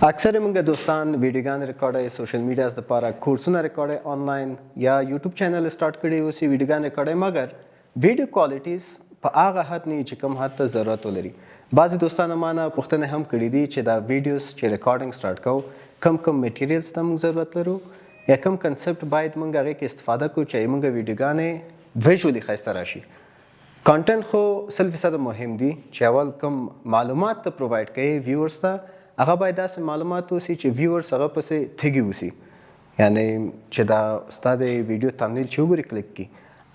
اکثر موږ دوستان ویډیوګان ریکارډوي سوشل میډیاز لپاره کورسونه ریکارډوي آنلاین یا یوټیوب چینل سٹارټ کړی اوسي ویډیوګان ریکارډوي مګر ویډیو کوالټیز په هغه حد نه چې کوم حد ته ضرورت ولري. بعضې دوستانو مانه پوښتنې هم کړي دي چې دا ویډیوز چې ریکارډینګ سٹارټ کوو کم میټیریلز ته موږ ضرورت لرو یا کم کنسپټ باید موږ هغې کې استفاده کړو چې موږ ویډیوګانې ویژولي ښایسته راشي. کانټنټ خو 100% مهم دي چې اول کوم معلومات ته پرووایډ کوي ویورز ته هغه باید داسې معلومات اوسي چې ویورز هغه پسې تږي اوسي، یعنی چې دا ستا د ویډیو تمنیل چې وګوري کلیک کړي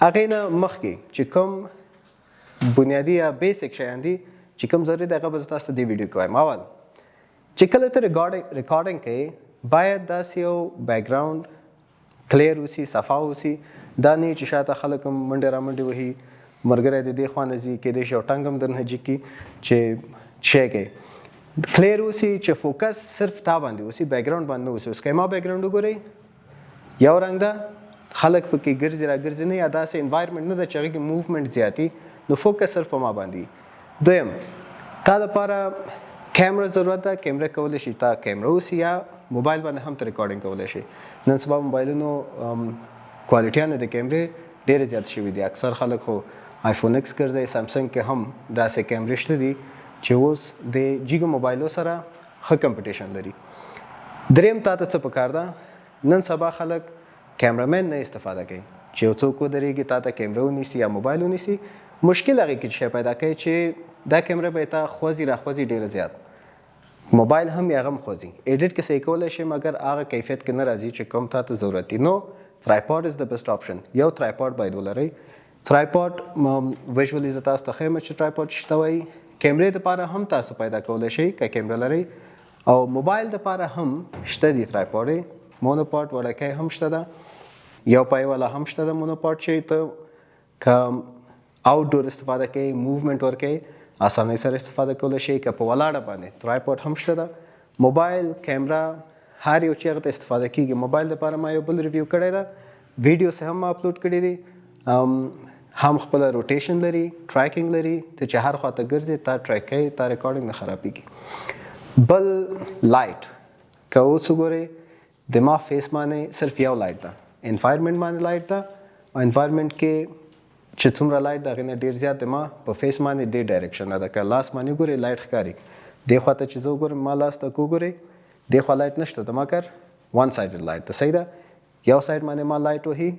هغې نه مخکې چې کوم بنیادي یا بیسک شیان دي چې کوم ضروري دی هغه به زه تاسو ته دې ویډیو کې وایم. اول چې کله ته ریکارډینګ کوې باید داسې یو بیکګراوند کلیر اوسي، صفا اوسي، دا نه چې شاته خلک هم منډې رامنډې وهي، ملګری د دې خوا نه ځي، کیدای شي یو ټنګ هم درنه جګ کړي چې شی کوي. کلیر اوسي چې فوکس صرف تا باندې اوسي، بیکګراوند باندې نه اوسي. اوس که ما بیکګراوند وګورئ یو رنګ ده، خلک پکې ګرځي را ګرځي نه، یا داسې انوایرمنټ نه ده چې هغې کې موومنټ زیاتي، نو فوکس صرف په ما باندې. دویم تا دپاره کیمره ضرورت ده، کیمره کولی شي تا کیمره اوسي یا موبایل باندې هم ته ریکارډینګ کولی شي. نن سبا موبایلونو کوالټیانې د کیمرې ډېرې زیات شوي دي. اکثر خلک خو آیفون ایکس ګرځوي، سامسنګ کې هم داسې کیمرې شته دي چې اوس د جیګو موبایلو سره ښه کمپټیشن لري. دریم تا ته څه پکار ده؟ نن سبا خلک کیمرامین نه استفاده کوي چې یو څوک ودرېږي تا ته کیمره ونیسي یا موبایل ونیسي. مشکل هغې کې شی پیدا کوي چې دا کیمره به تا خوځي راخوځي ډېره زیات، موبایل هم یې هغه هم خوځي. ایډیټ کې صحیح کولی شي مګر هغه کیفیت کې نه راځي چې کوم تا ته ضرورت دي. نو ترایپاډ از د بیسټ آپشن. یو ترایپاډ باید ولرئ. ترایپاډ ویژولي زه تاسو ته ښیم چې ترایپاډ شته وایي. کیمرې دپاره هم تاسو پیدا کولی شئ که کیمره لرئ، او موبایل دپاره هم شته دي ترایپاډې. مونوپاډ وړکی هم شته ده، یو پای والا هم شته ده مونوپاډ چې ته که آوټ ډور استفاده کوئ، موومنټ ورکوئ، اسانۍ سره استفاده کولی شئ. که په ولاړه باندې ترایپاډ هم شته ده. موبایل کیمره هر یو چې هغه ته استفاده کېږي. موبایل دپاره ما یو بل ریویو کړی ده، ویډیوز هم ما اپلوډ کړي دي، هم خپله روټیشن لري، ټریکینګ لري، ته چې هر خوا ته ګرځې تا ټریک کوي، تا ریکارډینګ نه خرابېږي. بل لایټ که اوس وګورئ د ما فیس باندې صرف یو لایټ ده، انوایرمنټ باندې لایټ ده، او انوایرمنټ کې چې څومره لایټ ده هغې نه ډېر زیات د ما په فیس باندې دې ډایرکشن نه ده. که لاس باندې وګورئ لایټ ښکاري، دې خوا ته چې زه وګورم ما لاس ته که وګورئ دې خوا لایټ نشته ده مګر ون سایډډ لایټ ده. صحیح ده، یو سایډ باندې ما لایټ وهي،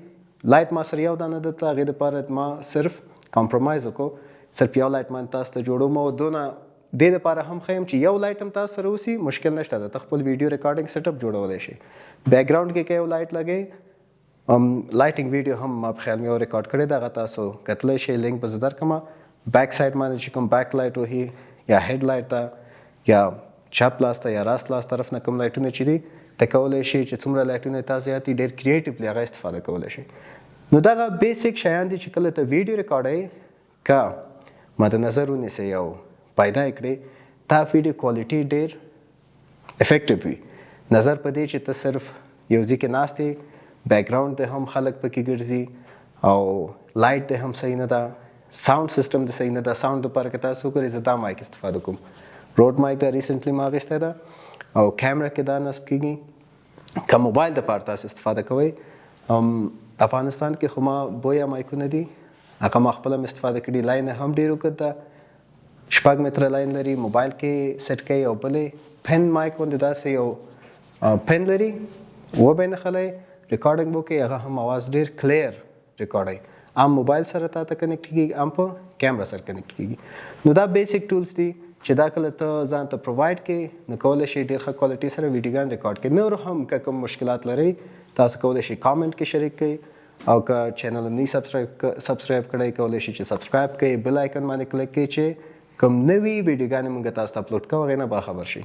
لایټ ما سره یو دانه ده، ته هغې دپاره ما صرف کمپرومایز وکړو، صرف یو لایټ باندې تاسو ته جوړوم. او دونه دې دپاره هم ښیم چې یو لایټ هم تاسو سره اوسي، مشکل نشته ده، ته خپل ویډیو ریکارډینګ سیټ اپ جوړولی شئ. بیکګراوند کې که یو لایټ لګئ، لایټینګ ویډیو هم ما په خیال مې یو ریکارډ کړی ده، هغه تاسو کتلی شئ، لینک به زه درکړم. بیک سایډ باندې چې کوم بیک لایټ وهي یا هیډ لایټ ده یا چپ لاس ته یا راست لاس طرف نه کوم لایټونه چې دي، ته کولی شئ چې څومره لایټونه تا زیات دي ډېر کریټیولی هغه استفاده کولی شئ. نو دغه بیسک شیان دي چې کله ته ویډیو ریکارډوئ که مد نظر ونیسئ او پیدا یې کړې، تا ویډیو کوالټي ډېر افیکټیو وي. نظر په دې چې ته صرف یو ځای کې ناست یې، بیکګراوند ته هم خلک پکې ګرځي او لایټ دی هم صحیح نه ده، ساوند سیسټم دی صحیح نه ده. ساوند دپاره که تاسو وګورئ زه دا مایک استفاده کوم، روډ مایک ده، ریسنټلی ما اخیستی ده، او کیمره کې دا نصب کېږي. که موبایل دپاره تاسو استفاده کوئ، افغانستان کې خو ما بویا مایکونه دي، هغه ما خپله هم استفاده کړي. لاین هم ډېر اوږد ده، 6 متره لاین لري، موبایل کې سیټ کوئ. او بلې پن مایک باندې داسې یو پن لري، وبې نښلئ، ریکارډینګ به وکړئ، هغه هم اواز ډېر کلیر ریکارډوي. ام موبایل سره تا ته کنیکټ کېږي، ام په کیمره سره کنیکټ کېږي. نو دا بیسک ټولز دي چې دا کله ته ځان ته پرووایډ کړې، نو کولی شئ ډېر ښه کوالټي سره ویډیوګان ریکارډ کړئ. نور هم که کوم مشکلات لرئ تاسو کولی شئ کامنټ کې شریک کړئ، او که چینل هم نه سبسکرایب کړی کولی شئ چې سبسکرایب کړئ، بل آیکن باندې کلیک کړئ چې کوم نوي ویډیوګانې موږ تاسو ته اپلوډ کوو هغې نه باخبر شئ.